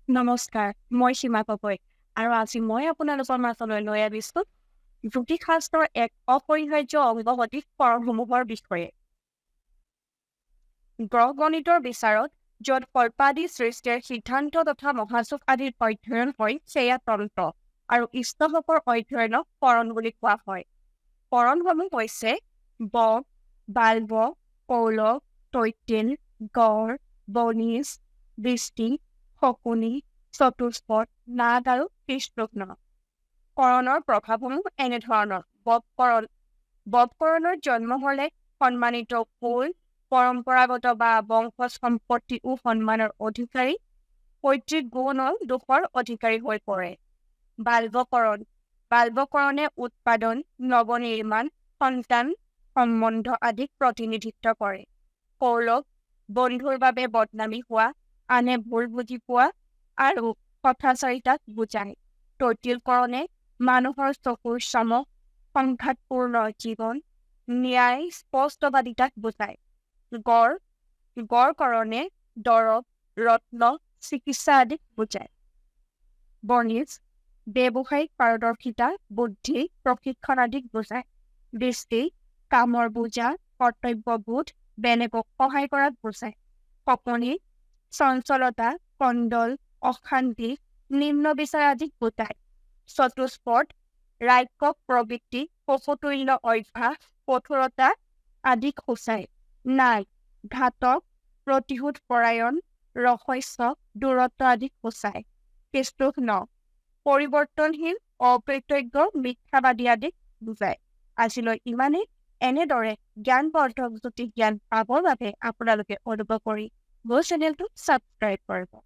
নমস্কাৰ, মই সীমা গগৈ আৰু আজি মই আপোনালোকৰ মাজলৈ লৈ আহিছোঁ জ্যোতিষশাস্ত্ৰৰ এক অপৰিহাৰ্য অংগ সদৃশ পৰসমূহৰ বিষয়ে। গ্ৰহগণিতৰ বিচাৰত য'ত কল্পাদি সৃষ্টিৰ সিদ্ধান্ত তথা মহাচুক আদিৰ অধ্যয়ন হয় সেয়া তন্ত্ৰ আৰু ইষ্টশকৰ অধ্যয়নক পৰণ বুলি কোৱা হয়। পৰণসমূহ হৈছে বক, বাল্ব, কৌলক, তৈতিল, গড়, বনিজ, দৃষ্টি, শকুনি, চতুষ্পদ, নাগ আৰু কৃষ্ণঘ্ন। কৰণৰ প্ৰভাৱসমূহ এনেধৰণৰ। ববকৰণৰ জন্ম হ'লে সন্মানিত ফুল, পৰম্পৰাগত বা বংশজ সম্পত্তি ও সন্মানৰ অধিকাৰী, পৈতৃক গুণ দোষৰ অধিকাৰী হৈ পৰে। বাল্বকৰণে উৎপাদন, নৱনিৰ্মাণ, সন্তান সম্বন্ধ আদিক প্ৰতিনিধিত্ব কৰে। কৌলক বন্ধুৰ বাবে বদনামী হোৱা, আনে ভুল বুজি পোৱা আৰু কথাচাৰিতাক বুজায়। তৈতিলকৰণে মানুহৰ চকুৰ চমক, সংঘাতপূৰ্ণ জীৱন, ন্যায় স্পষ্টবাদিতাক বুজায়। গড়কৰণে দৰৱ, ৰত্ন, চিকিৎসা আদিক বুজায়। বনিজ ব্যৱসায়িক পাৰদৰ্শিতা, বুদ্ধি, প্ৰশিক্ষণ আদিক বুজায়। দৃষ্টি কামৰ বুজা, কৰ্তব্যবোধ, বেলেগক সহায় কৰাক বুজায়। শকুনি চঞ্চলতা, কণ্ডল, অশান্তি, নিম্ন বিচাৰ আদিক বুজায়। চতুষ্পদ ৰাক্ষস প্ৰবৃত্তি, পশুতুল্য অভ্যাস, কঠোৰতা আদিক সূচায়। নাগ ঘাতক, প্ৰতিশোধ পৰায়ণ, ৰহস্য, দূৰত্ব আদিক সূচায়। কৃষ্ণঘ্ন পৰিৱৰ্তনশীল, অকৃতজ্ঞ, মিথ্যাবাদী আদিক বুজায়। আজিলৈ ইমানেই। এনেদৰে জ্ঞানবৰ্ধক জ্যোতিষ জ্ঞান পাবৰ বাবে আপোনালোকে অনুগ্ৰহ কৰি মোৰ চেনেলটো ছাবস্ক্ৰাইব কৰিব।